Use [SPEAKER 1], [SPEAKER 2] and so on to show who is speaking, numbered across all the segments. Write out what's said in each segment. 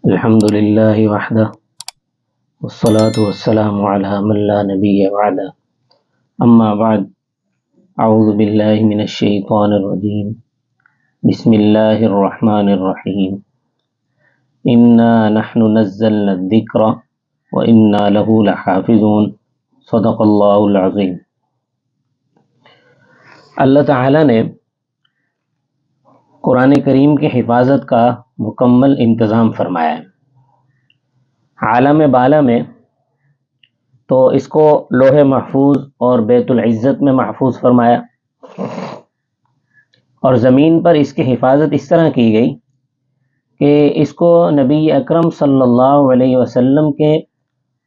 [SPEAKER 1] الحمد للہ وحدہ والصلاة والسلام علی من لا نبی بعدہ اما بعد اعوذ باللہ من الشیطان الرجیم بسم اللہ الرحمن الرحیم انا نحن نزلنا الذکر وانا له لحافظون صدق اللہ العظیم۔ اللہ تعالی نے قرآن کریم کی حفاظت کا مکمل انتظام فرمایا ہے۔ عالم بالا میں تو اس کو لوح محفوظ اور بیت العزت میں محفوظ فرمایا، اور زمین پر اس کی حفاظت اس طرح کی گئی کہ اس کو نبی اکرم صلی اللہ علیہ وسلم کے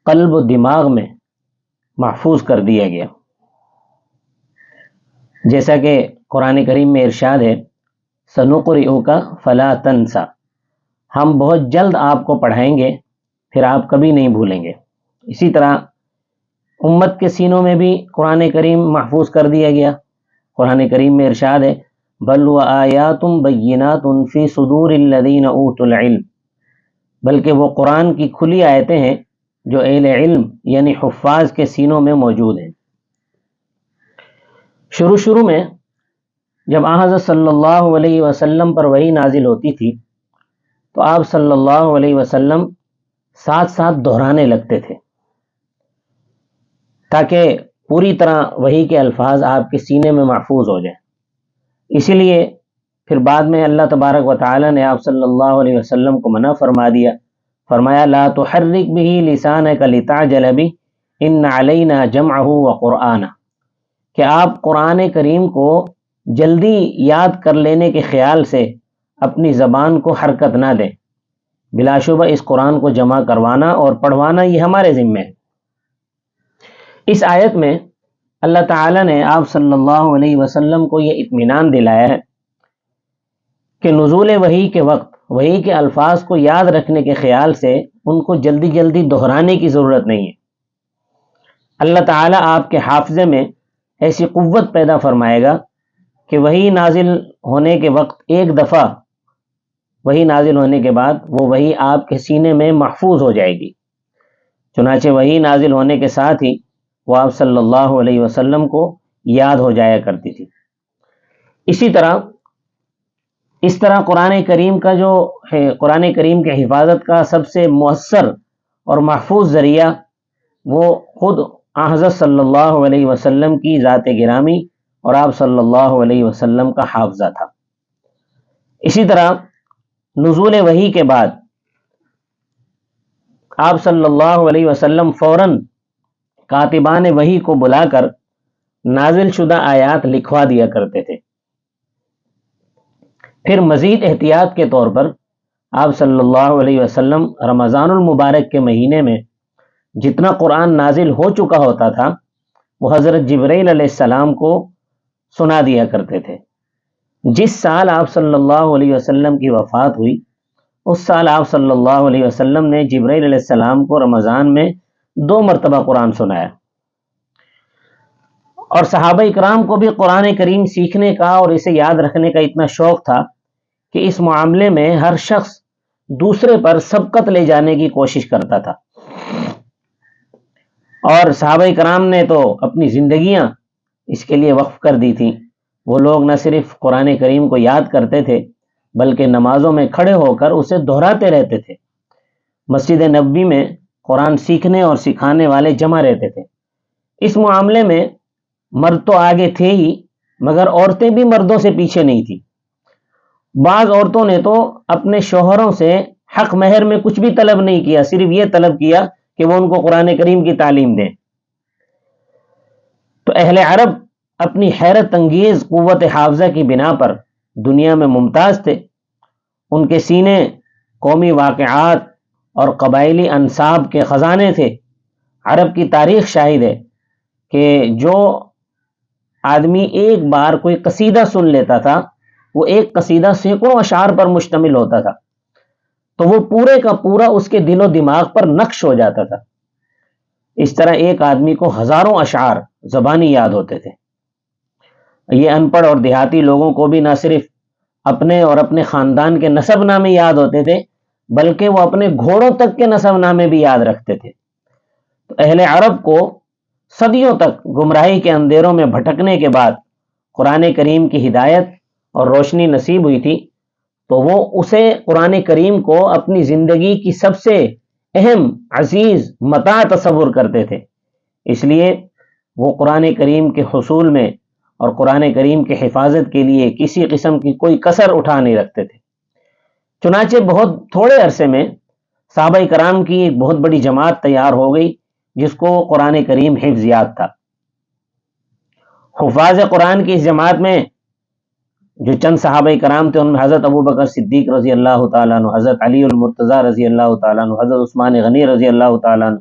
[SPEAKER 1] قلب و دماغ میں محفوظ کر دیا گیا، جیسا کہ قرآن کریم میں ارشاد ہے سنقرئک فلا تنسى، ہم بہت جلد آپ کو پڑھائیں گے پھر آپ کبھی نہیں بھولیں گے۔ اسی طرح امت کے سینوں میں بھی قرآن کریم محفوظ کر دیا گیا۔ قرآن کریم میں ارشاد ہے بل وآیات بینات فی صدور الذین اوتوا العلم، بلکہ وہ قرآن کی کھلی آیتیں ہیں جو اہل علم یعنی حفاظ کے سینوں میں موجود ہیں۔ شروع میں جب حضرت صلی اللہ علیہ وسلم پر وحی نازل ہوتی تھی تو آپ صلی اللہ علیہ وسلم ساتھ ساتھ دہرانے لگتے تھے تاکہ پوری طرح وحی کے الفاظ آپ کے سینے میں محفوظ ہو جائیں۔ اسی لیے پھر بعد میں اللہ تبارک و تعالی نے آپ صلی اللہ علیہ وسلم کو منع فرما دیا، فرمایا لا تحرک به لسانک لتعجل به ان علینا جمعہ وقرآنہ، کہ آپ قرآن کریم کو جلدی یاد کر لینے کے خیال سے اپنی زبان کو حرکت نہ دیں، بلا شبہ اس قرآن کو جمع کروانا اور پڑھوانا یہ ہمارے ذمہ ہے۔ اس آیت میں اللہ تعالی نے آپ صلی اللہ علیہ وسلم کو یہ اطمینان دلایا ہے کہ نزول وحی کے وقت وحی کے الفاظ کو یاد رکھنے کے خیال سے ان کو جلدی جلدی دہرانے کی ضرورت نہیں ہے۔ اللہ تعالی آپ کے حافظے میں ایسی قوت پیدا فرمائے گا کہ وحی نازل ہونے کے وقت ایک دفعہ وحی نازل ہونے کے بعد وہ وحی آپ کے سینے میں محفوظ ہو جائے گی۔ چنانچہ وحی نازل ہونے کے ساتھ ہی وہ آپ صلی اللہ علیہ وسلم کو یاد ہو جایا کرتی تھی۔ اس طرح قرآن کریم کا جو ہے، قرآن کریم کی حفاظت کا سب سے مؤثر اور محفوظ ذریعہ وہ خود حضرت صلی اللہ علیہ وسلم کی ذات گرامی اور آپ صلی اللہ علیہ وسلم کا حافظہ تھا۔ اسی طرح نزول وحی کے بعد آپ صلی اللہ علیہ وسلم فوراً کاتبان وحی کو بلا کر نازل شدہ آیات لکھوا دیا کرتے تھے۔ پھر مزید احتیاط کے طور پر آپ صلی اللہ علیہ وسلم رمضان المبارک کے مہینے میں جتنا قرآن نازل ہو چکا ہوتا تھا وہ حضرت جبرائیل علیہ السلام کو سنا دیا کرتے تھے۔ جس سال آپ صلی اللہ علیہ وسلم کی وفات ہوئی اس سال آپ صلی اللہ علیہ وسلم نے جبرائیل علیہ السلام کو رمضان میں 2 مرتبہ قرآن سنایا، اور صحابہ اکرام کو بھی قرآن کریم سیکھنے کا اور اسے یاد رکھنے کا اتنا شوق تھا کہ اس معاملے میں ہر شخص دوسرے پر سبقت لے جانے کی کوشش کرتا تھا، اور صحابہ اکرام نے تو اپنی زندگیاں اس کے لیے وقف کر دی تھیں۔ وہ لوگ نہ صرف قرآن کریم کو یاد کرتے تھے بلکہ نمازوں میں کھڑے ہو کر اسے دہراتے رہتے تھے۔ مسجد نبوی میں قرآن سیکھنے اور سکھانے والے جمع رہتے تھے۔ اس معاملے میں مرد تو آگے تھے ہی مگر عورتیں بھی مردوں سے پیچھے نہیں تھیں۔ بعض عورتوں نے تو اپنے شوہروں سے حق مہر میں کچھ بھی طلب نہیں کیا، صرف یہ طلب کیا کہ وہ ان کو قرآن کریم کی تعلیم دیں۔ تو اہل عرب اپنی حیرت انگیز قوت حافظہ کی بنا پر دنیا میں ممتاز تھے۔ ان کے سینے قومی واقعات اور قبائلی انساب کے خزانے تھے۔ عرب کی تاریخ شاہد ہے کہ جو آدمی ایک بار کوئی قصیدہ سن لیتا تھا وہ ایک قصیدہ سینکڑوں اشعار پر مشتمل ہوتا تھا، تو وہ پورے کا پورا اس کے دل و دماغ پر نقش ہو جاتا تھا۔ اس طرح ایک آدمی کو ہزاروں اشعار زبانی یاد ہوتے تھے۔ یہ ان پڑھ اور دیہاتی لوگوں کو بھی نہ صرف اپنے اور اپنے خاندان کے نسب نامے یاد ہوتے تھے بلکہ وہ اپنے گھوڑوں تک کے نسب نامے بھی یاد رکھتے تھے۔ تو اہل عرب کو صدیوں تک گمراہی کے اندھیروں میں بھٹکنے کے بعد قرآن کریم کی ہدایت اور روشنی نصیب ہوئی تھی، تو وہ اسے قرآن کریم کو اپنی زندگی کی سب سے اہم عزیز متاع تصور کرتے تھے۔ اس لیے وہ قرآن کریم کے حصول میں اور قرآن کریم کے حفاظت کے لیے کسی قسم کی کوئی کسر اٹھا نہیں رکھتے تھے۔ چنانچہ بہت تھوڑے عرصے میں صحابہ کرام کی ایک بہت بڑی جماعت تیار ہو گئی جس کو قرآن کریم حفظ یاد تھا۔ حفاظ قرآن کی اس جماعت میں جو چند صحابہ کرام تھے، ان میں حضرت ابوبکر صدیق رضی اللہ تعالیٰ عنہ، حضرت علی المرتضیٰ رضی اللہ تعالیٰ عنہ، حضرت عثمان غنی رضی اللہ تعالیٰ عنہ،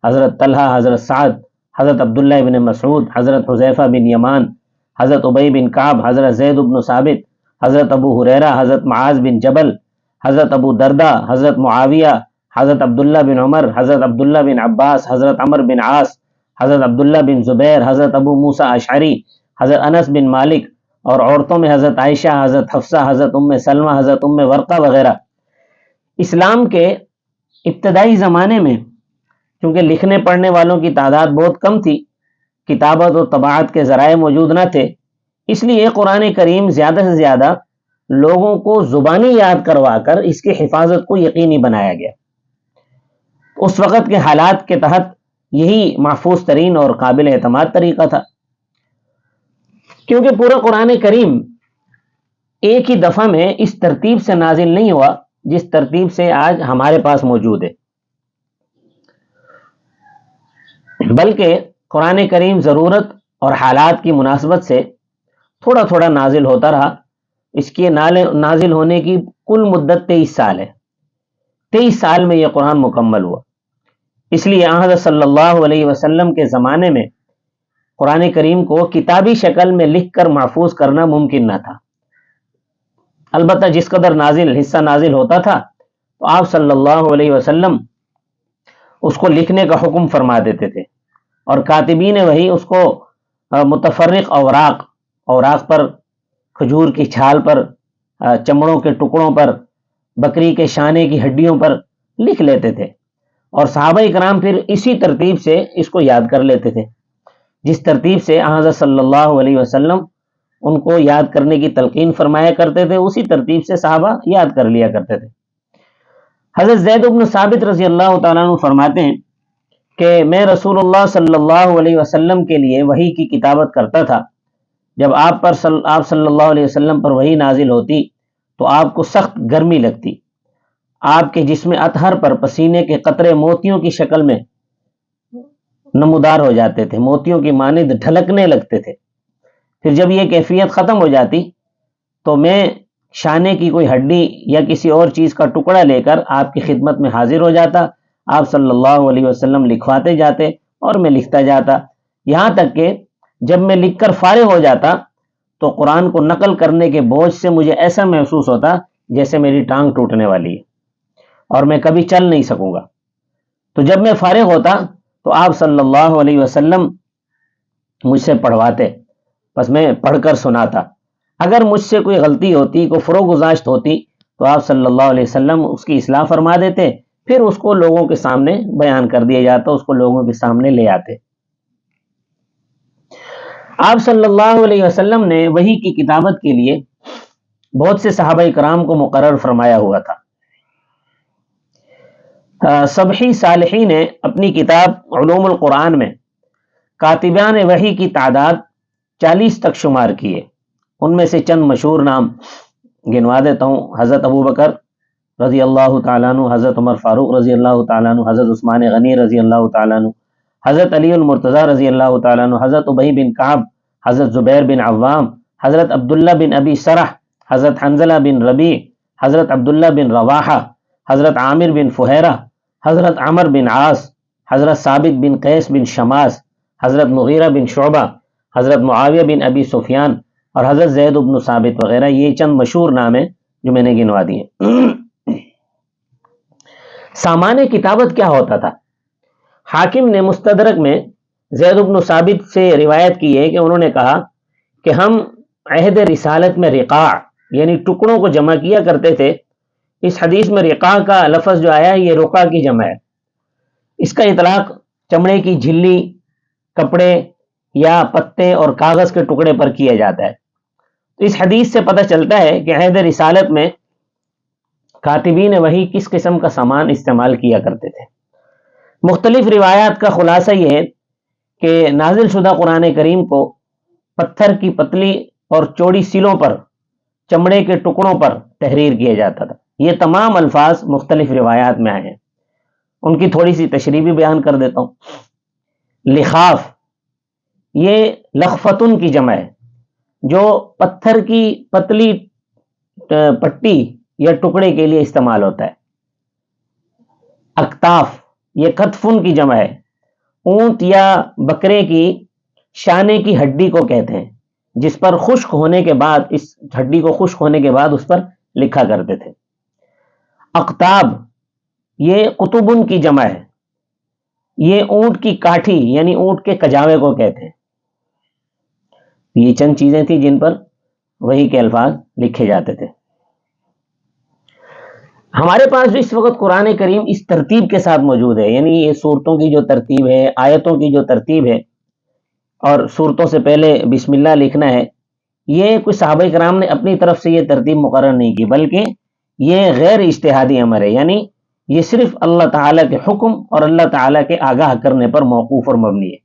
[SPEAKER 1] حضرت طلحہ، حضرت سعد، حضرت عبداللہ بن مسعود، حضرت حذیفہ بن یمان، حضرت ابی بن کعب، حضرت زید بن ثابت، حضرت ابو ہریرہ، حضرت معاذ بن جبل، حضرت ابو دردہ، حضرت معاویہ، حضرت عبداللہ بن عمر، حضرت عبداللہ بن عباس، حضرت عمر بن عاص، حضرت عبداللہ بن زبیر، حضرت ابو موسیٰ اشعری، حضرت انس بن مالک، اور عورتوں میں حضرت عائشہ، حضرت حفصہ، حضرت ام سلمہ، حضرت ام ورقہ وغیرہ۔ اسلام کے ابتدائی زمانے میں چونکہ لکھنے پڑھنے والوں کی تعداد بہت کم تھی، کتابت و طباعت کے ذرائع موجود نہ تھے، اس لیے قرآن کریم زیادہ سے زیادہ لوگوں کو زبانی یاد کروا کر اس کی حفاظت کو یقینی بنایا گیا۔ اس وقت کے حالات کے تحت یہی محفوظ ترین اور قابل اعتماد طریقہ تھا، کیونکہ پورا قرآن کریم ایک ہی دفعہ میں اس ترتیب سے نازل نہیں ہوا جس ترتیب سے آج ہمارے پاس موجود ہے، بلکہ قرآن کریم ضرورت اور حالات کی مناسبت سے تھوڑا تھوڑا نازل ہوتا رہا۔ اس کے نازل ہونے کی کل مدت 23 سال ہے۔ 23 سال میں یہ قرآن مکمل ہوا۔ اس لیے حضرت صلی اللہ علیہ وسلم کے زمانے میں قرآن کریم کو کتابی شکل میں لکھ کر محفوظ کرنا ممکن نہ تھا۔ البتہ جس قدر حصہ نازل ہوتا تھا تو آپ صلی اللہ علیہ وسلم اس کو لکھنے کا حکم فرما دیتے تھے، اور کاتبین وحی اس کو متفرق اوراق پر، کھجور کی چھال پر، چمڑوں کے ٹکڑوں پر، بکری کے شانے کی ہڈیوں پر لکھ لیتے تھے، اور صحابہ کرام پھر اسی ترتیب سے اس کو یاد کر لیتے تھے۔ جس ترتیب سے حضرت صلی اللہ علیہ وسلم ان کو یاد کرنے کی تلقین فرمایا کرتے تھے، اسی ترتیب سے صحابہ یاد کر لیا کرتے تھے۔ حضرت زید بن ثابت رضی اللہ تعالیٰ عنہ فرماتے ہیں کہ میں رسول اللہ صلی اللہ علیہ وسلم کے لیے وحی کی کتابت کرتا تھا۔ جب آپ صلی اللہ علیہ وسلم پر وحی نازل ہوتی تو آپ کو سخت گرمی لگتی، آپ کے جسم اطہر پر پسینے کے قطرے موتیوں کی شکل میں نمودار ہو جاتے تھے، موتیوں کی مانند ڈھلکنے لگتے تھے۔ پھر جب یہ کیفیت ختم ہو جاتی تو میں شانے کی کوئی ہڈی یا کسی اور چیز کا ٹکڑا لے کر آپ کی خدمت میں حاضر ہو جاتا، آپ صلی اللہ علیہ وسلم لکھواتے جاتے اور میں لکھتا جاتا، یہاں تک کہ جب میں لکھ کر فارغ ہو جاتا تو قرآن کو نقل کرنے کے بوجھ سے مجھے ایسا محسوس ہوتا جیسے میری ٹانگ ٹوٹنے والی ہے اور میں کبھی چل نہیں سکوں گا۔ تو جب میں فارغ ہوتا تو آپ صلی اللہ علیہ وسلم مجھ سے پڑھواتے، بس میں پڑھ کر سناتا۔ اگر مجھ سے کوئی غلطی ہوتی، کوئی فروغ گزاشت ہوتی تو آپ صلی اللہ علیہ وسلم اس کی اصلاح فرما دیتے، پھر اس کو لوگوں کے سامنے بیان کر دیا جاتا، اس کو لوگوں کے سامنے لے آتے۔ آپ صلی اللہ علیہ وسلم نے وحی کی کتابت کے لیے بہت سے صحابہ کرام کو مقرر فرمایا ہوا تھا۔ سبحی صالحی نے اپنی کتاب علوم القرآن میں کاتبان وحی کی تعداد 40 تک شمار کیے۔ ان میں سے چند مشہور نام گنوا دیتا ہوں۔ حضرت ابوبکر رضی اللہ تعالیٰ عنہ، حضرت عمر فاروق رضی اللہ تعالیٰ عنہ، حضرت عثمان غنی رضی اللہ تعالیٰ عنہ، حضرت علی المرتضیٰ رضی اللہ تعالیٰ عنہ، حضرت ابی بن کعب، حضرت زبیر بن عوام، حضرت عبداللہ بن ابی سرح، حضرت حنزلہ بن ربیع، حضرت عبداللہ بن رواحہ، حضرت عامر بن فہیرہ، حضرت عمر بن عاص، حضرت ثابت بن قیس بن شماس، حضرت مغیرہ بن شعبہ، حضرت معاویہ بن ابی سفیان اور حضرت زید بن ثابت وغیرہ۔ یہ چند مشہور نام ہیں جو میں نے گنوا دیے۔ سامان کتابت کیا ہوتا تھا؟ حاکم نے مستدرک میں زید بن ثابت سے روایت کی ہے کہ انہوں نے کہا کہ ہم عہد رسالت میں رقاع یعنی ٹکڑوں کو جمع کیا کرتے تھے، اس حدیث میں رقا کا لفظ جو آیا ہے یہ رقا کی جمع ہے. اس کا اطلاق چمڑے کی جھلی، کپڑے یا پتے اور کاغذ کے ٹکڑے پر کیا جاتا ہے. تو اس حدیث سے پتہ چلتا ہے کہ عہد رسالت میں کاتبین وحی کس قسم کا سامان استعمال کیا کرتے تھے. مختلف روایات کا خلاصہ یہ ہے کہ نازل شدہ قرآن کریم کو پتھر کی پتلی اور چوڑی سیلوں پر، چمڑے کے ٹکڑوں پر تحریر کیا جاتا تھا. یہ تمام الفاظ مختلف روایات میں آئے ہیں، ان کی تھوڑی سی تشریح بھی بیان کر دیتا ہوں. لخاف یہ لخفتن کی جمع ہے، جو پتھر کی پتلی پٹی یا ٹکڑے کے لیے استعمال ہوتا ہے. اکتاف یہ کتفن کی جمع ہے، اونٹ یا بکرے کی شانے کی ہڈی کو کہتے ہیں، جس پر خشک ہونے کے بعد، اس ہڈی کو خشک ہونے کے بعد اس پر لکھا کرتے تھے. اقتاب یہ قطبن کی جمع ہے، یہ اونٹ کی کاٹھی یعنی اونٹ کے کجاوے کو کہتے ہیں. یہ چند چیزیں تھیں جن پر وحی کے الفاظ لکھے جاتے تھے. ہمارے پاس جو اس وقت قرآن کریم اس ترتیب کے ساتھ موجود ہے، یعنی یہ سورتوں کی جو ترتیب ہے، آیتوں کی جو ترتیب ہے، اور سورتوں سے پہلے بسم اللہ لکھنا ہے، یہ کچھ صحابہ کرام نے اپنی طرف سے یہ ترتیب مقرر نہیں کی، بلکہ یہ غیر اجتہادی امر ہے. یعنی یہ صرف اللہ تعالیٰ کے حکم اور اللہ تعالیٰ کے آگاہ کرنے پر موقوف اور مبنی ہے.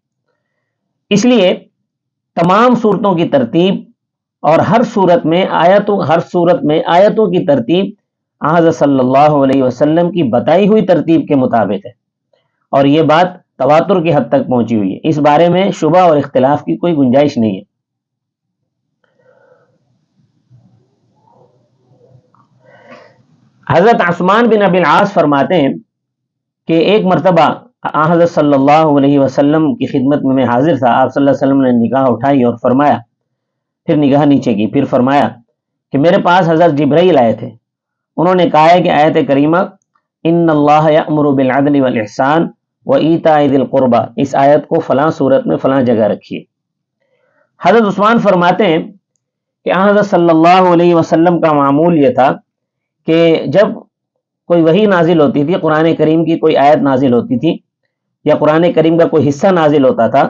[SPEAKER 1] اس لیے تمام صورتوں کی ترتیب اور ہر صورت میں آیتوں کی ترتیب حضرت صلی اللہ علیہ وسلم کی بتائی ہوئی ترتیب کے مطابق ہے، اور یہ بات تواتر کی حد تک پہنچی ہوئی ہے. اس بارے میں شبہ اور اختلاف کی کوئی گنجائش نہیں ہے. حضرت عثمان بن ابی العاص فرماتے ہیں کہ ایک مرتبہ حضرت صلی اللہ علیہ وسلم کی خدمت میں حاضر تھا. آپ صلی اللہ علیہ وسلم نے نگاہ اٹھائی اور فرمایا، پھر نگاہ نیچے کی، پھر فرمایا کہ میرے پاس حضرت جبرائیل آئے تھے. انہوں نے کہا ہے کہ آیت کریمہ ان اللہ یأمر بالعدل والاحسان وایتاء ذی القربى، اس آیت کو فلاں صورت میں فلاں جگہ رکھیے. حضرت عثمان فرماتے ہیں کہ حضرت صلی اللہ علیہ وسلم کا معمول یہ تھا کہ جب کوئی وحی نازل ہوتی تھی، قرآن کریم کی کوئی آیت نازل ہوتی تھی یا قرآن کریم کا کوئی حصہ نازل ہوتا تھا،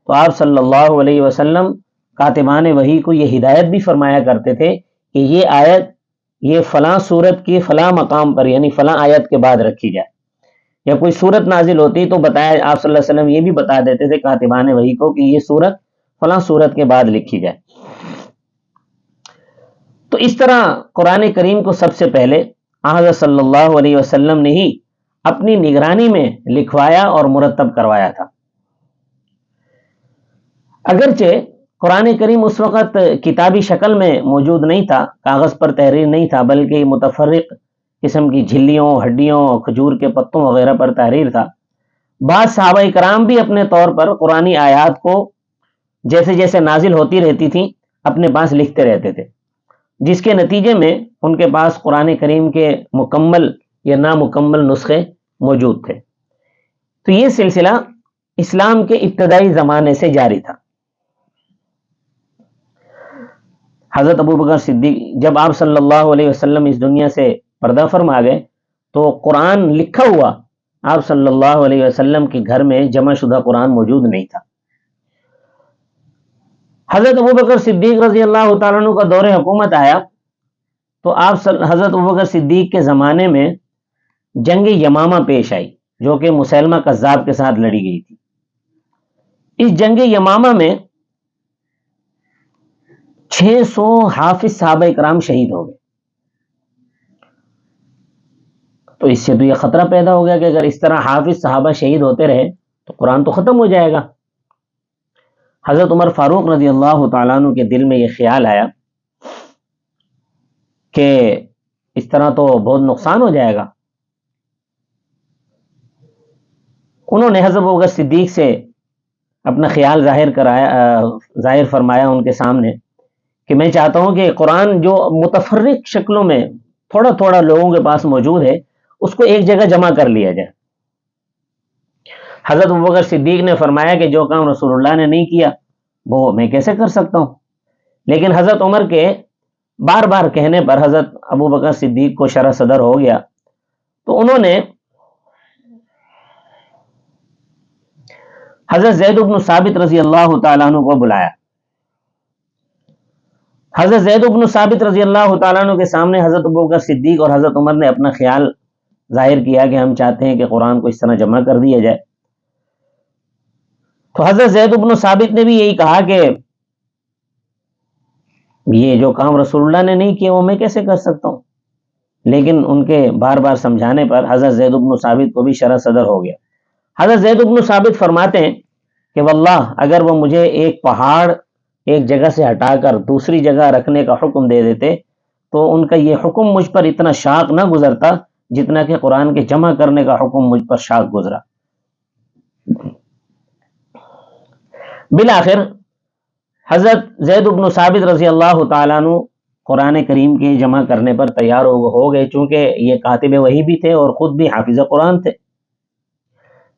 [SPEAKER 1] تو آپ صلی اللہ علیہ وسلم کاتبان وحی کو یہ ہدایت بھی فرمایا کرتے تھے کہ یہ آیت یہ فلاں صورت کی فلاں مقام پر یعنی فلاں آیت کے بعد رکھی جائے. یا کوئی صورت نازل ہوتی تو بتایا، آپ صلی اللہ علیہ وسلم یہ بھی بتا دیتے تھے کاتبان وحی کو کہ یہ صورت فلاں صورت کے بعد لکھی جائے. تو اس طرح قرآن کریم کو سب سے پہلے حضرت صلی اللہ علیہ وسلم نے ہی اپنی نگرانی میں لکھوایا اور مرتب کروایا تھا. اگرچہ قرآن کریم اس وقت کتابی شکل میں موجود نہیں تھا، کاغذ پر تحریر نہیں تھا، بلکہ متفرق قسم کی جھلیوں، ہڈیوں، کھجور کے پتوں وغیرہ پر تحریر تھا. بعض صحابہ کرام بھی اپنے طور پر قرآنی آیات کو جیسے جیسے نازل ہوتی رہتی تھیں اپنے پاس لکھتے رہتے تھے، جس کے نتیجے میں ان کے پاس قرآن کریم کے مکمل یا نامکمل نسخے موجود تھے. تو یہ سلسلہ اسلام کے ابتدائی زمانے سے جاری تھا. حضرت ابو بکر صدیق جب آپ صلی اللہ علیہ وسلم اس دنیا سے پردہ فرما گئے تو قرآن لکھا ہوا آپ صلی اللہ علیہ وسلم کے گھر میں جمع شدہ قرآن موجود نہیں تھا. حضرت ابو بکر صدیق رضی اللہ تعالیٰ عنہ کا دور حکومت آیا تو حضرت ابو بکر صدیق کے زمانے میں جنگ یمامہ پیش آئی، جو کہ مسیلمہ کذاب کے ساتھ لڑی گئی تھی. اس جنگ یمامہ میں 600 حافظ صحابہ کرام شہید ہو گئے. تو اس سے تو یہ خطرہ پیدا ہو گیا کہ اگر اس طرح حافظ صحابہ شہید ہوتے رہے تو قرآن تو ختم ہو جائے گا. حضرت عمر فاروق رضی اللہ تعالیٰ عنہ کے دل میں یہ خیال آیا کہ اس طرح تو بہت نقصان ہو جائے گا. انہوں نے حضرت ابو بکر صدیق سے اپنا خیال ظاہر فرمایا ان کے سامنے کہ میں چاہتا ہوں کہ قرآن جو متفرق شکلوں میں تھوڑا تھوڑا لوگوں کے پاس موجود ہے اس کو ایک جگہ جمع کر لیا جائے. حضرت ابو بکر صدیق نے فرمایا کہ جو کام رسول اللہ نے نہیں کیا وہ میں کیسے کر سکتا ہوں. لیکن حضرت عمر کے بار بار کہنے پر حضرت ابو بکر صدیق کو شرح صدر ہو گیا، تو انہوں نے حضرت زید بن ثابت رضی اللہ تعالیٰ عنہ کو بلایا۔ حضرت زید بن ثابت رضی اللہ تعالیٰ عنہ کے سامنے حضرت ابو بکر صدیق اور حضرت عمر نے اپنا خیال ظاہر کیا کہ ہم چاہتے ہیں کہ قرآن کو اس طرح جمع کر دیا جائے۔ تو حضرت زید بن ثابت نے بھی یہی کہا کہ یہ جو کام رسول اللہ نے نہیں کیا وہ میں کیسے کر سکتا ہوں، لیکن ان کے بار بار سمجھانے پر حضرت زید بن ثابت کو بھی شرح صدر ہو گیا۔ حضرت زید بن ثابت فرماتے ہیں کہ واللہ اگر وہ مجھے ایک پہاڑ ایک جگہ سے ہٹا کر دوسری جگہ رکھنے کا حکم دے دیتے تو ان کا یہ حکم مجھ پر اتنا شاق نہ گزرتا جتنا کہ قرآن کے جمع کرنے کا حکم مجھ پر شاق گزرا۔ بالآخر حضرت زید بن ثابت رضی اللہ تعالیٰ عنہ قرآن کریم کے جمع کرنے پر تیار ہو گئے، چونکہ یہ کاتب وحی بھی تھے اور خود بھی حافظ قرآن تھے۔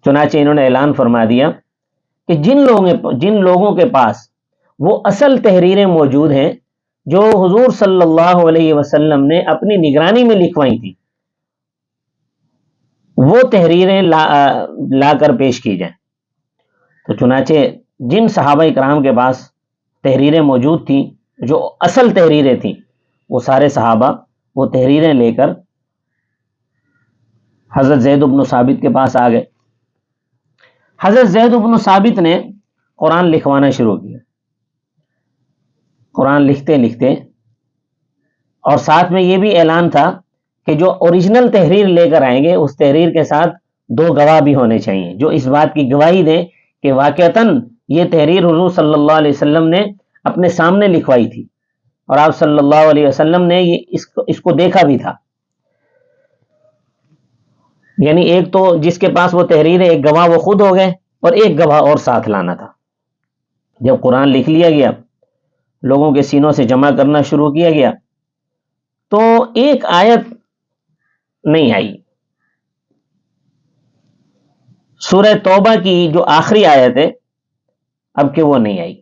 [SPEAKER 1] چنانچہ انہوں نے اعلان فرما دیا کہ جن لوگوں کے پاس وہ اصل تحریریں موجود ہیں جو حضور صلی اللہ علیہ وسلم نے اپنی نگرانی میں لکھوائی تھی، وہ تحریریں لا کر پیش کی جائیں۔ تو چنانچہ جن صحابہ کرام کے پاس تحریریں موجود تھیں جو اصل تحریریں تھیں، وہ سارے صحابہ وہ تحریریں لے کر حضرت زید بن ثابت کے پاس آ گئے۔ حضرت زید بن ثابت نے قرآن لکھوانا شروع کیا، قرآن لکھتے لکھتے، اور ساتھ میں یہ بھی اعلان تھا کہ جو اوریجنل تحریر لے کر آئیں گے اس تحریر کے ساتھ 2 گواہ بھی ہونے چاہیے جو اس بات کی گواہی دیں کہ واقعتاً یہ تحریر حضور صلی اللہ علیہ وسلم نے اپنے سامنے لکھوائی تھی اور آپ صلی اللہ علیہ وسلم نے اس کو دیکھا بھی تھا۔ یعنی ایک تو جس کے پاس وہ تحریر ہے ایک گواہ وہ خود ہو گئے اور ایک گواہ اور ساتھ لانا تھا۔ جب قرآن لکھ لیا گیا، لوگوں کے سینوں سے جمع کرنا شروع کیا گیا، تو ایک آیت نہیں آئی۔ سورہ توبہ کی جو آخری آیت ہے اب کہ وہ نہیں آئی،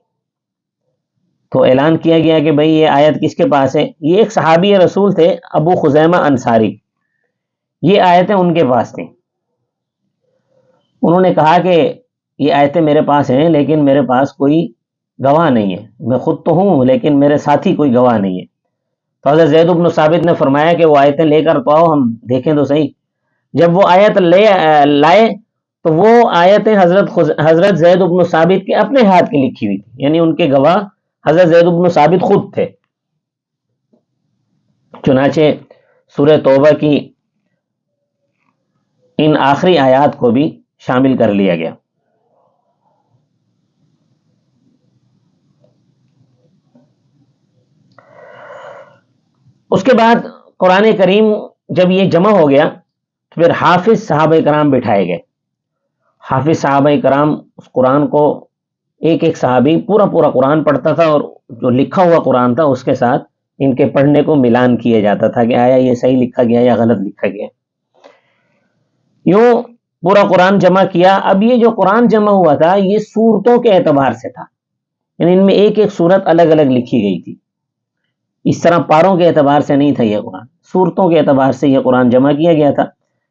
[SPEAKER 1] تو اعلان کیا گیا کہ بھئی یہ آیت کس کے پاس ہے؟ یہ ایک صحابی رسول تھے ابو خزیمہ انصاری، یہ آیتیں ان کے پاس تھیں۔ انہوں نے کہا کہ یہ آیتیں میرے پاس ہیں لیکن میرے پاس کوئی گواہ نہیں ہے، میں خود تو ہوں لیکن میرے ساتھی کوئی گواہ نہیں ہے۔ تو حضرت زید بن ثابت نے فرمایا کہ وہ آیتیں لے کر تو آؤ ہم دیکھیں تو صحیح۔ جب وہ آیت لائے تو وہ آیتیں حضرت زید بن ثابت کے اپنے ہاتھ کی لکھی ہوئی تھی، یعنی ان کے گواہ حضرت زید بن ثابت خود تھے۔ چنانچہ سورہ توبہ کی ان آخری آیات کو بھی شامل کر لیا گیا۔ اس کے بعد قرآن کریم جب یہ جمع ہو گیا تو پھر حافظ صحابہ کرام بٹھائے گئے۔ حافظ صحابہ کرام اس قرآن کو ایک ایک صحابی پورا قرآن پڑھتا تھا اور جو لکھا ہوا قرآن تھا اس کے ساتھ ان کے پڑھنے کو ملان کیا جاتا تھا کہ آیا یہ صحیح لکھا گیا یا غلط لکھا گیا۔ یوں پورا قرآن جمع کیا۔ اب یہ جو قرآن جمع ہوا تھا یہ سورتوں کے اعتبار سے تھا، یعنی ان میں ایک ایک سورت الگ الگ لکھی گئی تھی، اس طرح پاروں کے اعتبار سے نہیں تھا یہ قرآن، سورتوں کے اعتبار سے یہ قرآن جمع کیا گیا تھا۔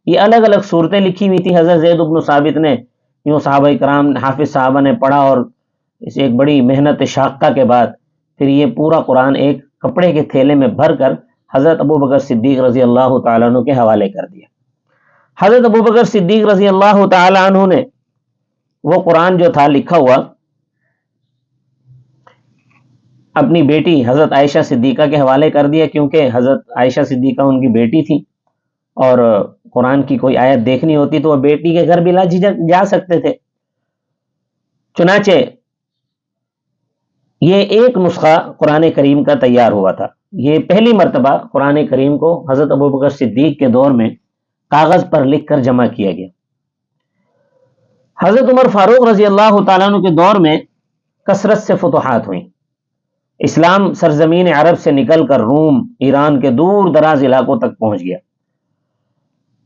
[SPEAKER 1] یہ الگ الگ صورتیں لکھی ہوئی تھی۔ حضرت زید بن ثابت نے یوں صحابہ کرام حافظ صحابہ نے پڑھا اور اس ایک بڑی محنت شاقہ کے بعد پھر یہ پورا قرآن ایک کپڑے کے تھیلے میں بھر کر حضرت ابو بکر صدیق رضی اللہ تعالیٰ عنہ کے حوالے کر دیا۔ حضرت ابو بکر صدیق رضی اللہ تعالیٰ عنہ نے وہ قرآن جو تھا لکھا ہوا اپنی بیٹی حضرت عائشہ صدیقہ کے حوالے کر دیا، کیونکہ حضرت عائشہ صدیقہ ان کی بیٹی تھی اور قرآن کی کوئی آیت دیکھنی ہوتی تو وہ بیٹی کے گھر بلا جھجک جا سکتے تھے۔ چنانچہ یہ ایک نسخہ قرآن کریم کا تیار ہوا تھا۔ یہ پہلی مرتبہ قرآن کریم کو حضرت ابو بکر صدیق کے دور میں کاغذ پر لکھ کر جمع کیا گیا۔ حضرت عمر فاروق رضی اللہ تعالیٰ عنہ کے دور میں کثرت سے فتوحات ہوئیں۔ اسلام سرزمین عرب سے نکل کر روم، ایران کے دور دراز علاقوں تک پہنچ گیا،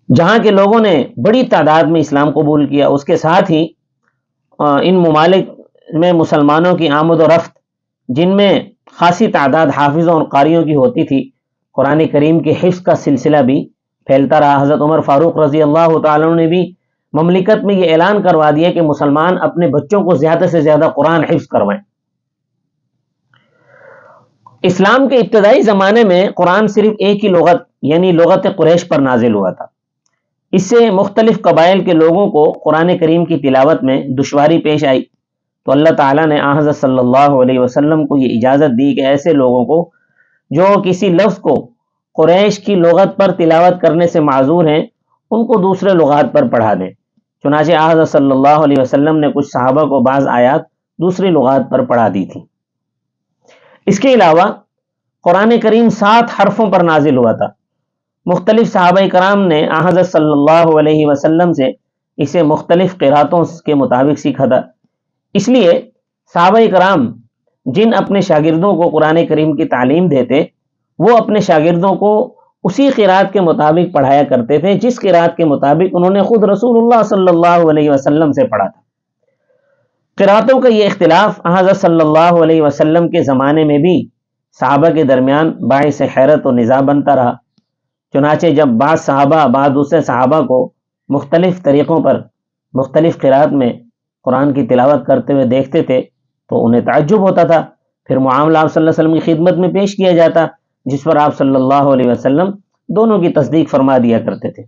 [SPEAKER 1] جہاں کے لوگوں نے بڑی تعداد میں اسلام قبول کیا۔ اس کے ساتھ ہی ان ممالک میں مسلمانوں کی آمد و رفت، جن میں خاصی تعداد حافظوں اور قاریوں کی ہوتی تھی، قرآن کریم کے حفظ کا سلسلہ بھی پھیلتا رہا۔ حضرت عمر فاروق رضی اللہ تعالیٰ عنہ نے بھی مملکت میں یہ اعلان کروا دیا کہ مسلمان اپنے بچوں کو زیادہ سے زیادہ قرآن حفظ کروائیں۔ اسلام کے ابتدائی زمانے میں قرآن صرف ایک ہی لغت یعنی لغت قریش پر نازل ہوا تھا۔ اس سے مختلف قبائل کے لوگوں کو قرآن کریم کی تلاوت میں دشواری پیش آئی، تو اللہ تعالیٰ نے حضرت صلی اللہ علیہ وسلم کو یہ اجازت دی کہ ایسے لوگوں کو جو کسی لفظ کو قریش کی لغت پر تلاوت کرنے سے معذور ہیں ان کو دوسرے لغات پر پڑھا دیں۔ چنانچہ حضرت صلی اللہ علیہ وسلم نے کچھ صحابہ کو بعض آیات دوسری لغات پر پڑھا دی تھی۔ اس کے علاوہ قرآن کریم 7 حرفوں پر نازل ہوا تھا۔ مختلف صحابہ کرام نے حضرت صلی اللہ علیہ وسلم سے اسے مختلف قراتوں کے مطابق سیکھا تھا۔ اس لیے صحابہ کرام جن اپنے شاگردوں کو قرآن کریم کی تعلیم دیتے وہ اپنے شاگردوں کو اسی قرات کے مطابق پڑھایا کرتے تھے جس قرات کے مطابق انہوں نے خود رسول اللہ صلی اللہ علیہ وسلم سے پڑھا تھا۔ قراتوں کا یہ اختلاف حضرت صلی اللہ علیہ وسلم کے زمانے میں بھی صحابہ کے درمیان باعث حیرت و نزاع بنتا رہا۔ چنانچہ جب بعض صحابہ بعض دوسرے صحابہ کو مختلف طریقوں پر مختلف قرات میں قرآن کی تلاوت کرتے ہوئے دیکھتے تھے تو انہیں تعجب ہوتا تھا۔ پھر معاملہ آپ صلی اللہ علیہ وسلم کی خدمت میں پیش کیا جاتا، جس پر آپ صلی اللہ علیہ وسلم دونوں کی تصدیق فرما دیا کرتے تھے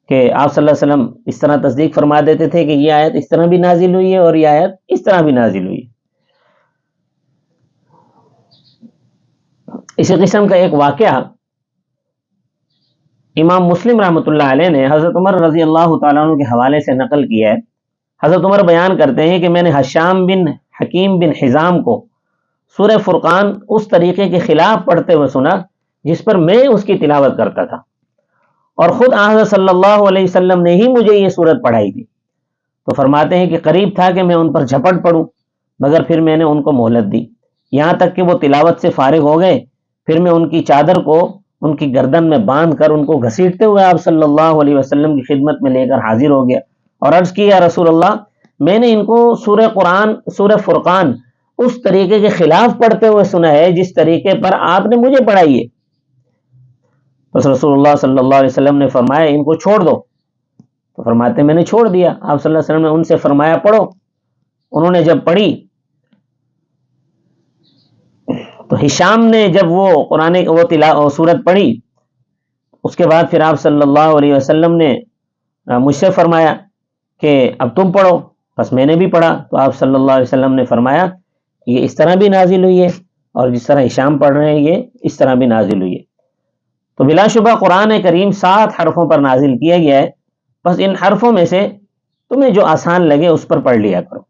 [SPEAKER 1] کہ آپ صلی اللہ علیہ وسلم اس طرح تصدیق فرما دیتے تھے کہ یہ آیت اس طرح بھی نازل ہوئی ہے اور یہ آیت اس طرح بھی نازل ہوئی ہے۔ اسی قسم کا ایک واقعہ امام مسلم رحمۃ اللہ علیہ نے حضرت عمر رضی اللہ تعالیٰ عنہ کے حوالے سے نقل کیا ہے۔ حضرت عمر بیان کرتے ہیں کہ میں نے حشام بن حکیم بن حزام کو سورہ فرقان اس طریقے کے خلاف پڑھتے ہوئے سنا جس پر میں اس کی تلاوت کرتا تھا، اور خود حضرت صلی اللہ علیہ وسلم نے ہی مجھے یہ سورت پڑھائی تھی۔ تو فرماتے ہیں کہ قریب تھا کہ میں ان پر جھپٹ پڑوں، مگر پھر میں نے ان کو مہلت دی، یہاں تک کہ وہ تلاوت سے فارغ ہو گئے۔ پھر میں ان کی چادر کو ان کی گردن میں باندھ کر ان کو گھسیٹتے ہوئے آپ صلی اللہ علیہ وسلم کی خدمت میں لے کر حاضر ہو گیا اور عرض کی، یا رسول اللہ، میں نے ان کو سورہ فرقان اس طریقے کے خلاف پڑھتے ہوئے سنا ہے جس طریقے پر آپ نے مجھے پڑھائی ہے۔ بس رسول اللہ صلی اللہ علیہ وسلم نے فرمایا ان کو چھوڑ دو، تو فرماتے میں نے چھوڑ دیا۔ آپ صلی اللہ علیہ وسلم نے ان سے فرمایا پڑھو۔ انہوں نے جب پڑھی تو ہشام نے جب وہ سورت پڑھی اس کے بعد پھر آپ صلی اللہ علیہ وسلم نے مجھ سے فرمایا کہ اب تم پڑھو، بس میں نے بھی پڑھا تو آپ صلی اللہ علیہ وسلم نے فرمایا یہ اس طرح بھی نازل ہوئی ہے اور جس طرح ہشام پڑھ رہے ہیں یہ اس طرح بھی نازل ہوئی ہے۔ تو بلا شبہ قرآن کریم 7 حرفوں پر نازل کیا گیا ہے، بس ان حرفوں میں سے تمہیں جو آسان لگے اس پر پڑھ لیا کرو۔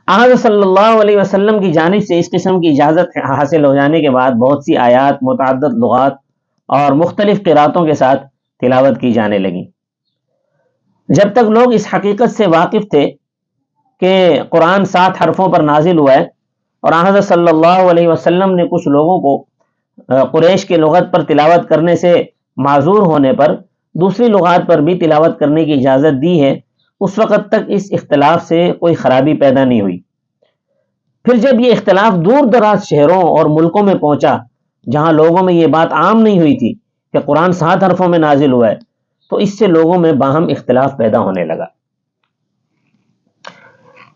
[SPEAKER 1] حضرت صلی اللہ علیہ وسلم کی جانب سے اس قسم کی اجازت حاصل ہو جانے کے بعد بہت سی آیات، متعدد لغات اور مختلف قراتوں کے ساتھ تلاوت کی جانے لگی۔ جب تک لوگ اس حقیقت سے واقف تھے کہ قرآن 7 حرفوں پر نازل ہوا ہے اور حضرت صلی اللہ علیہ وسلم نے کچھ لوگوں کو قریش کے لغت پر تلاوت کرنے سے معذور ہونے پر دوسری لغات پر بھی تلاوت کرنے کی اجازت دی ہے، اس وقت تک اس اختلاف سے کوئی خرابی پیدا نہیں ہوئی۔ پھر جب یہ اختلاف دور دراز شہروں اور ملکوں میں پہنچا جہاں لوگوں میں یہ بات عام نہیں ہوئی تھی کہ قرآن 7 حرفوں میں نازل ہوا ہے، تو اس سے لوگوں میں باہم اختلاف پیدا ہونے لگا۔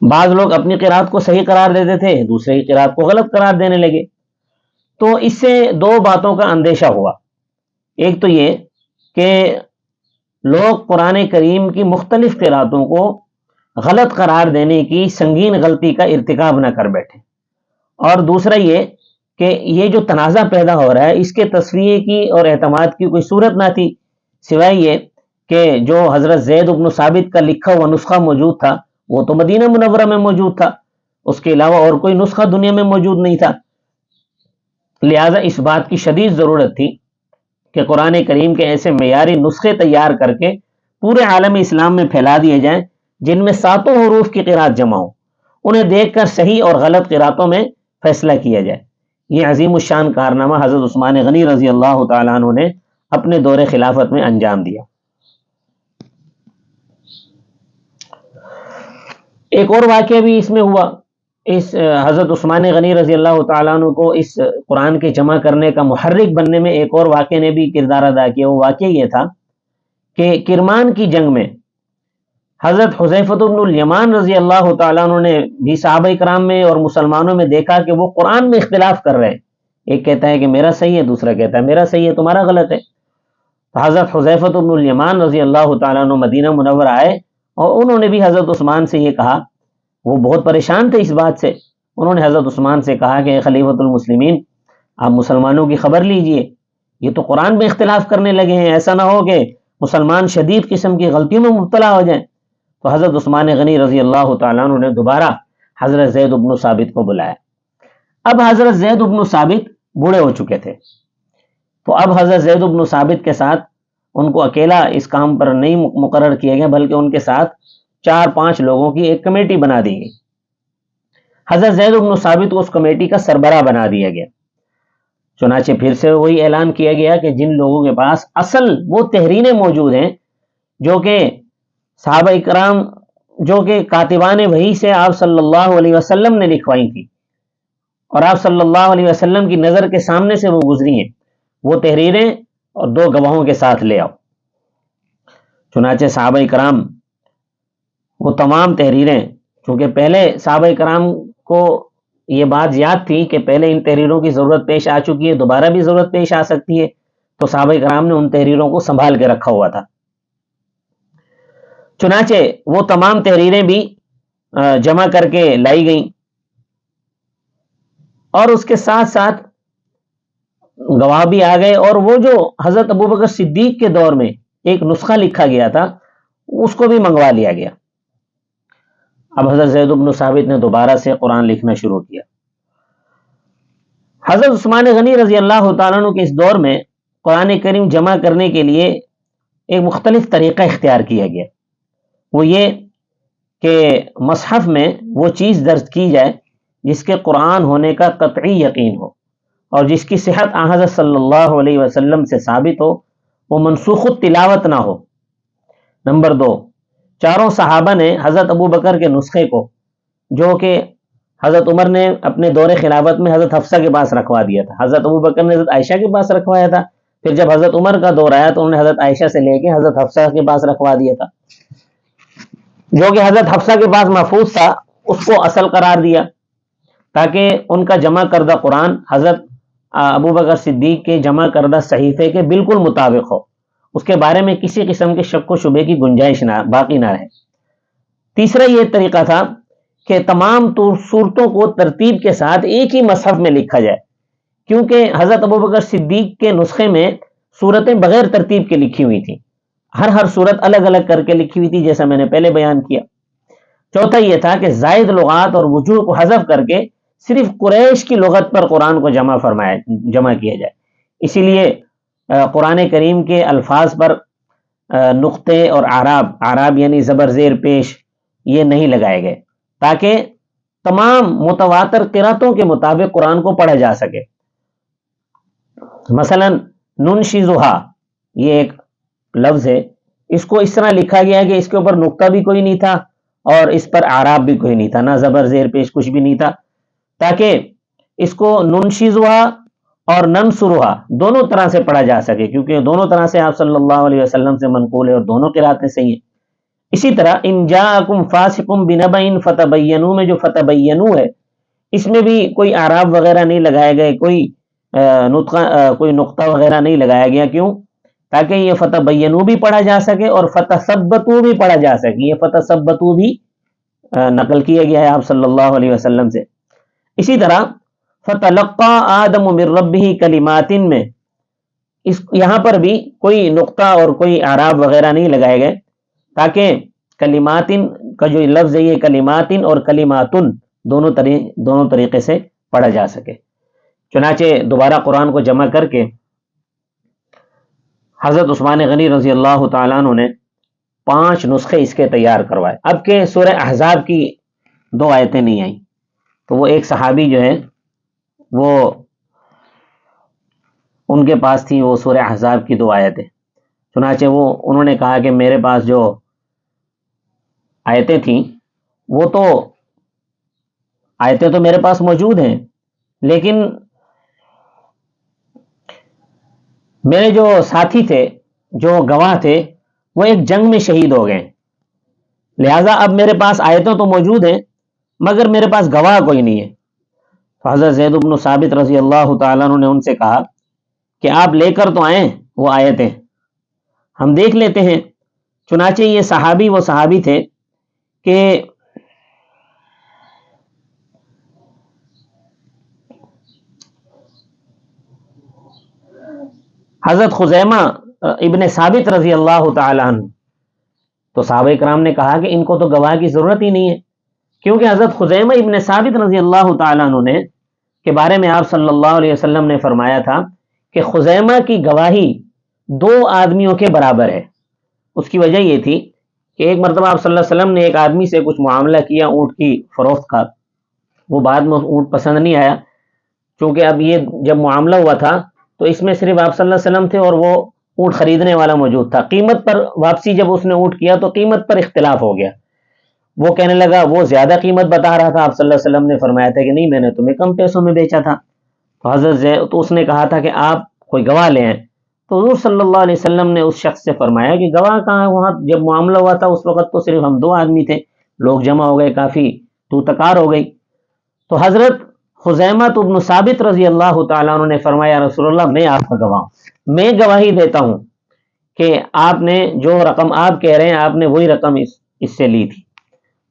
[SPEAKER 1] بعض لوگ اپنی قرات کو صحیح قرار دیتے تھے، دوسرے کی قرات کو غلط قرار دینے لگے۔ تو اس سے 2 باتوں کا اندیشہ ہوا۔ ایک تو یہ کہ لوگ قرآن کریم کی مختلف قراتوں کو غلط قرار دینے کی سنگین غلطی کا ارتکاب نہ کر بیٹھے، اور دوسرا یہ کہ یہ جو تنازع پیدا ہو رہا ہے اس کے تصفیے کی اور اعتماد کی کوئی صورت نہ تھی سوائے یہ کہ جو حضرت زید بن ثابت کا لکھا ہوا نسخہ موجود تھا وہ تو مدینہ منورہ میں موجود تھا، اس کے علاوہ اور کوئی نسخہ دنیا میں موجود نہیں تھا۔ لہذا اس بات کی شدید ضرورت تھی کہ قرآن کریم کے ایسے معیاری نسخے تیار کر کے پورے عالم اسلام میں پھیلا دیے جائیں جن میں 7 حروف کی قرات جمع ہو، انہیں دیکھ کر صحیح اور غلط قراتوں میں فیصلہ کیا جائے۔ یہ عظیم الشان کارنامہ حضرت عثمان غنی رضی اللہ تعالیٰ عنہ نے اپنے دور خلافت میں انجام دیا۔ ایک اور واقعہ بھی اس میں ہوا اس حضرت عثمان غنی رضی اللہ تعالیٰ عنہ کو اس قرآن کے جمع کرنے کا محرک بننے میں ایک اور واقعے نے بھی کردار ادا کیا. وہ واقعہ یہ تھا کہ کرمان کی جنگ میں حضرت حذیفۃ بن الیمان رضی اللہ تعالیٰ عنہ نے بھی صحابہ کرام میں اور مسلمانوں میں دیکھا کہ وہ قرآن میں اختلاف کر رہے ہیں. ایک کہتا ہے کہ میرا صحیح ہے، دوسرا کہتا ہے میرا صحیح ہے، تمہارا غلط ہے. تو حضرت حذیفۃ بن الیمان رضی اللہ تعالیٰ عنہ مدینہ منورہ آئے اور انہوں نے بھی حضرت عثمان سے یہ کہا. وہ بہت پریشان تھے اس بات سے. انہوں نے حضرت عثمان سے کہا کہ خلیفۃ المسلمین، آپ مسلمانوں کی خبر لیجئے، یہ تو قرآن میں اختلاف کرنے لگے ہیں، ایسا نہ ہو کہ مسلمان شدید قسم کی غلطیوں میں مبتلا ہو جائیں. تو حضرت عثمان غنی رضی اللہ تعالیٰ عنہ نے دوبارہ حضرت زید بن ثابت کو بلایا. اب حضرت زید بن ثابت بوڑھے ہو چکے تھے، تو اب حضرت زید بن ثابت کے ساتھ ان کو اکیلا اس کام پر نہیں مقرر کیا گیا، بلکہ ان کے ساتھ 4-5 لوگوں کی ایک کمیٹی بنا دی گئی. حضرت زید بن ثابت کو اس کمیٹی کا سربراہ بنا دیا گیا. چنانچہ پھر سے وہی اعلان کیا گیا کہ جن لوگوں کے پاس اصل وہ تحریریں موجود ہیں جو کہ صحابہ اکرام، جو کہ کاتبان وحی سے آپ صلی اللہ علیہ وسلم نے لکھوائی تھی اور آپ صلی اللہ علیہ وسلم کی نظر کے سامنے سے وہ گزری ہیں، وہ تحریریں اور 2 گواہوں کے ساتھ لے آؤ. چنانچہ صحابہ اکرام وہ تمام تحریریں، چونکہ پہلے صحابہ کرام کو یہ بات یاد تھی کہ پہلے ان تحریروں کی ضرورت پیش آ چکی ہے، دوبارہ بھی ضرورت پیش آ سکتی ہے، تو صحابہ کرام نے ان تحریروں کو سنبھال کے رکھا ہوا تھا. چنانچہ وہ تمام تحریریں بھی جمع کر کے لائی گئیں اور اس کے ساتھ ساتھ گواہ بھی آ گئے، اور وہ جو حضرت ابوبکر صدیق کے دور میں ایک نسخہ لکھا گیا تھا اس کو بھی منگوا لیا گیا. اب حضرت زید بن ثابت نے دوبارہ سے قرآن لکھنا شروع کیا. حضرت عثمان غنی رضی اللہ تعالیٰ عنہ کے اس دور میں قرآن کریم جمع کرنے کے لیے ایک مختلف طریقہ اختیار کیا گیا. وہ یہ کہ مصحف میں وہ چیز درج کی جائے جس کے قرآن ہونے کا قطعی یقین ہو اور جس کی صحت حضرت صلی اللہ علیہ وسلم سے ثابت ہو، وہ منسوخ التلاوت نہ ہو. نمبر 2، چاروں صحابہ نے حضرت ابو بکر کے نسخے کو، جو کہ حضرت عمر نے اپنے دور خلافت میں حضرت حفصہ کے پاس رکھوا دیا تھا، حضرت ابو بکر نے حضرت عائشہ کے پاس رکھوایا تھا، پھر جب حضرت عمر کا دور آیا تو انہوں نے حضرت عائشہ سے لے کے حضرت حفصہ کے پاس رکھوا دیا تھا. جو کہ حضرت حفصہ کے پاس محفوظ تھا اس کو اصل قرار دیا تاکہ ان کا جمع کردہ قرآن حضرت ابو بکر صدیق کے جمع کردہ صحیفے کے بالکل مطابق ہو، اس کے بارے میں کسی قسم کے شک و شبے کی گنجائش باقی نہ رہے. تیسرا یہ طریقہ تھا کہ تمام صورتوں کو ترتیب کے ساتھ ایک ہی مصحف میں لکھا جائے، کیونکہ حضرت ابوبکر صدیق کے نسخے میں صورتیں بغیر ترتیب کے لکھی ہوئی تھیں، ہر صورت الگ الگ کر کے لکھی ہوئی تھی، جیسا میں نے پہلے بیان کیا. چوتھا یہ تھا کہ زائد لغات اور وجوہ کو حذف کر کے صرف قریش کی لغت پر قرآن کو جمع کیا جائے. اسی لیے قرآن کریم کے الفاظ پر نقطے اور اعراب یعنی زبر زیر پیش یہ نہیں لگائے گئے تاکہ تمام متواتر قراتوں کے مطابق قرآن کو پڑھا جا سکے. مثلا ننشزھا یہ ایک لفظ ہے، اس کو اس طرح لکھا گیا کہ اس کے اوپر نقطہ بھی کوئی نہیں تھا اور اس پر اعراب بھی کوئی نہیں تھا، نہ زبر زیر پیش کچھ بھی نہیں تھا، تاکہ اس کو ننشزھا اور ننصرھا دونوں طرح سے پڑھا جا سکے، کیونکہ دونوں طرح سے آپ صلی اللہ علیہ وسلم سے منقول ہے اور دونوں قراتیں صحیح ہیں. اسی طرح ان جاءکم فاسق بنبأ فتبینوا میں جو فتبینوا ہے اس میں بھی کوئی اعراب وغیرہ نہیں لگائے گئے، کوئی نقطہ وغیرہ نہیں لگایا گیا. کیوں؟ تاکہ یہ فتبینوا بھی پڑھا جا سکے اور فتثبتوا بھی پڑھا جا سکے. یہ فتثبتوا بھی نقل کیا گیا ہے آپ صلی اللہ علیہ وسلم سے. اسی طرح فتلقى آدم من ربه کلمات میں یہاں پر بھی کوئی نقطہ اور کوئی اعراب وغیرہ نہیں لگائے گئے تاکہ کلماتن کا جو لفظ ہے یہ کلماتن اور کلماتن دونوں طریقے سے پڑھا جا سکے. چنانچہ دوبارہ قرآن کو جمع کر کے حضرت عثمان غنی رضی اللہ تعالیٰ عنہ نے 5 نسخے اس کے تیار کروائے. اب کہ سورہ احزاب کی 2 آیتیں نہیں آئیں تو وہ ایک صحابی جو ہے وہ ان کے پاس تھی وہ سورہ احزاب کی 2 آیتیں. چنانچہ انہوں نے کہا کہ میرے پاس جو آیتیں تھیں وہ تو آیتیں تو میرے پاس موجود ہیں، لیکن میرے جو ساتھی تھے، جو گواہ تھے، وہ ایک جنگ میں شہید ہو گئے، لہٰذا اب میرے پاس آیتیں تو موجود ہیں مگر میرے پاس گواہ کوئی نہیں ہے۔ تو حضرت زید بن ثابت رضی اللہ تعالیٰ عنہ نے ان سے کہا کہ آپ لے کر تو آئیں وہ آیتیں، ہم دیکھ لیتے ہیں۔ چنانچہ یہ صحابی وہ صحابی تھے کہ حضرت خزیمہ ابن ثابت رضی اللہ تعالیٰ عنہ، تو صحابہ کرام نے کہا کہ ان کو تو گواہ کی ضرورت ہی نہیں ہے، کیونکہ حضرت خزیمہ ابن ثابت رضی اللہ تعالیٰ عنہ نے کے بارے میں آپ صلی اللہ علیہ وسلم نے فرمایا تھا کہ خزیمہ کی گواہی 2 آدمیوں کے برابر ہے۔ اس کی وجہ یہ تھی کہ ایک مرتبہ آپ صلی اللہ علیہ وسلم نے ایک آدمی سے کچھ معاملہ کیا اونٹ کی فروخت کا، وہ بعد میں اونٹ پسند نہیں آیا، چونکہ اب یہ جب معاملہ ہوا تھا تو اس میں صرف آپ صلی اللہ علیہ وسلم تھے اور وہ اونٹ خریدنے والا موجود تھا۔ قیمت پر واپسی جب اس نے اونٹ کیا تو قیمت پر اختلاف ہو گیا، وہ کہنے لگا، وہ زیادہ قیمت بتا رہا تھا، آپ صلی اللہ علیہ وسلم نے فرمایا تھا کہ نہیں، میں نے تمہیں کم پیسوں میں بیچا تھا۔ تو اس نے کہا تھا کہ آپ کوئی گواہ لے آئیں، تو حضور صلی اللہ علیہ وسلم نے اس شخص سے فرمایا کہ گواہ کہاں، وہاں جب معاملہ ہوا تھا اس وقت تو صرف ہم 2 آدمی تھے، لوگ جمع ہو گئے، کافی تو تکار ہو گئی۔ تو حضرت خزیمہ ابن ثابت رضی اللہ تعالیٰ عنہ نے فرمایا، رسول اللہ میں آپ کا گواہ ہوں، میں گواہی دیتا ہوں کہ آپ نے جو رقم آپ کہہ رہے ہیں آپ نے وہی رقم اس سے لی تھی۔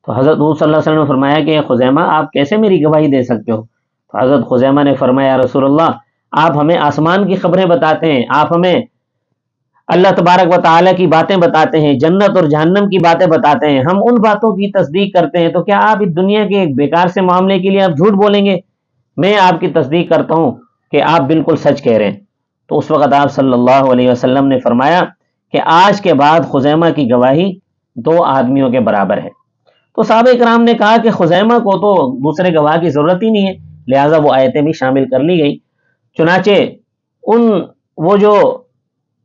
[SPEAKER 1] تو حضرت صلی اللہ علیہ وسلم نے فرمایا کہ خزیمہ آپ کیسے میری گواہی دے سکتے ہو؟ تو حضرت خزیمہ نے فرمایا، رسول اللہ آپ ہمیں آسمان کی خبریں بتاتے ہیں، آپ ہمیں اللہ تبارک و تعالیٰ کی باتیں بتاتے ہیں، جنت اور جہنم کی باتیں بتاتے ہیں، ہم ان باتوں کی تصدیق کرتے ہیں، تو کیا آپ اس دنیا کے ایک بیکار سے معاملے کے لیے آپ جھوٹ بولیں گے؟ میں آپ کی تصدیق کرتا ہوں کہ آپ بالکل سچ کہہ رہے ہیں۔ تو اس وقت آپ صلی اللہ علیہ وسلم نے فرمایا کہ آج کے بعد خزیمہ کی گواہی 2 آدمیوں کے برابر ہے۔ تو صحابہ کرام نے کہا کہ خزیمہ کو تو دوسرے گواہ کی ضرورت ہی نہیں ہے، لہٰذا وہ آیتیں بھی شامل کر لی گئی۔ چنانچہ وہ جو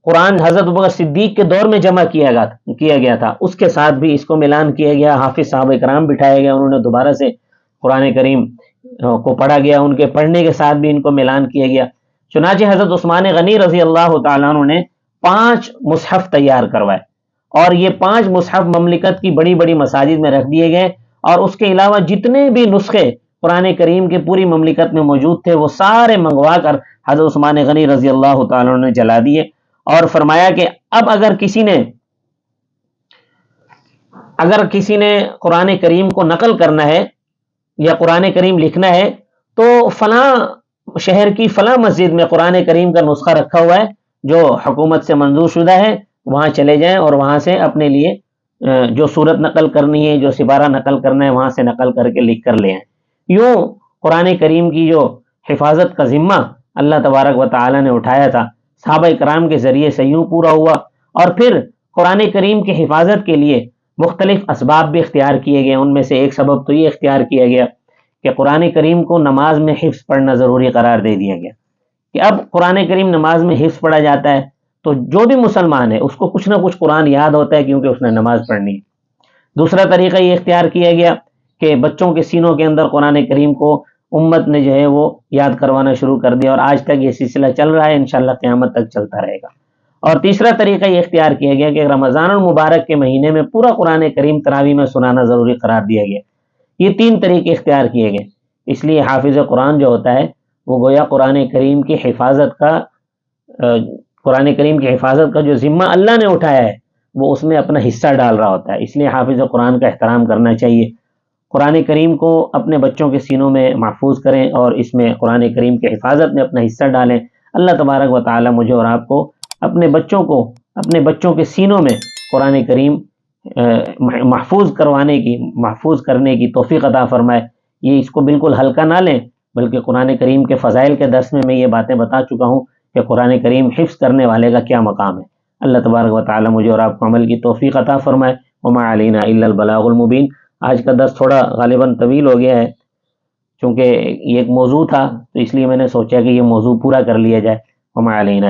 [SPEAKER 1] قرآن حضرت ابوبکر صدیق کے دور میں جمع کیا گیا تھا اس کے ساتھ بھی اس کو ملان کیا گیا، حافظ صحابہ کرام بٹھائے گئے، انہوں نے دوبارہ سے قرآن کریم کو پڑھا گیا، ان کے پڑھنے کے ساتھ بھی ان کو ملان کیا گیا۔ چنانچہ حضرت عثمان غنی رضی اللہ تعالیٰ عنہ نے 5 مصحف تیار کروائے، اور یہ 5 مصحف مملکت کی بڑی بڑی مساجد میں رکھ دیے گئے، اور اس کے علاوہ جتنے بھی نسخے قرآن کریم کے پوری مملکت میں موجود تھے وہ سارے منگوا کر حضرت عثمان غنی رضی اللہ تعالیٰ عنہ نے جلا دیے، اور فرمایا کہ اب اگر کسی نے قرآن کریم کو نقل کرنا ہے یا قرآن کریم لکھنا ہے تو فلاں شہر کی فلاں مسجد میں قرآن کریم کا نسخہ رکھا ہوا ہے جو حکومت سے منظور شدہ ہے، وہاں چلے جائیں اور وہاں سے اپنے لیے جو صورت نقل کرنی ہے، جو سپارہ نقل کرنا ہے، وہاں سے نقل کر کے لکھ کر لے آئیں۔ یوں قرآن کریم کی جو حفاظت کا ذمہ اللہ تبارک و تعالی نے اٹھایا تھا، صحابہ کرام کے ذریعے سے یوں پورا ہوا، اور پھر قرآن کریم کی حفاظت کے لیے مختلف اسباب بھی اختیار کیے گئے۔ ان میں سے ایک سبب تو یہ اختیار کیا گیا کہ قرآن کریم کو نماز میں حفظ پڑھنا ضروری قرار دے دیا گیا، کہ اب قرآن کریم نماز میں حفظ پڑھا جاتا ہے تو جو بھی مسلمان ہے اس کو کچھ نہ کچھ قرآن یاد ہوتا ہے کیونکہ اس نے نماز پڑھنی ہے۔ دوسرا طریقہ یہ اختیار کیا گیا کہ بچوں کے سینوں کے اندر قرآن کریم کو امت نے جو ہے وہ یاد کروانا شروع کر دیا، اور آج تک یہ سلسلہ چل رہا ہے، انشاءاللہ قیامت تک چلتا رہے گا۔ اور تیسرا طریقہ یہ اختیار کیا گیا کہ رمضان المبارک کے مہینے میں پورا قرآن کریم تراویح میں سنانا ضروری قرار دیا گیا۔ یہ 3 طریقے اختیار کیے گئے۔ اس لیے حافظ قرآن جو ہوتا ہے وہ گویا قرآن کریم کی حفاظت کا جو ذمہ اللہ نے اٹھایا ہے وہ اس میں اپنا حصہ ڈال رہا ہوتا ہے، اس لیے حافظ قرآن کا احترام کرنا چاہیے۔ قرآن کریم کو اپنے بچوں کے سینوں میں محفوظ کریں اور اس میں قرآن کریم کی حفاظت میں اپنا حصہ ڈالیں۔ اللہ تبارک و تعالی مجھے اور آپ کو اپنے بچوں کے سینوں میں قرآن کریم محفوظ کرنے کی توفیق عطا فرمائے۔ یہ اس کو بالکل ہلکا نہ لیں، بلکہ قرآن کریم کے فضائل کے درس میں یہ باتیں بتا چکا ہوں کہ قرآن کریم حفظ کرنے والے کا کیا مقام ہے۔ اللہ تبارک و تعالی مجھے اور آپ کو عمل کی توفیق عطا فرمائے۔ وما علینا الا البلاغ المبین۔ آج کا درس تھوڑا غالباً طویل ہو گیا ہے، چونکہ یہ ایک موضوع تھا تو اس لیے میں نے سوچا کہ یہ موضوع پورا کر لیا جائے۔ وما علینا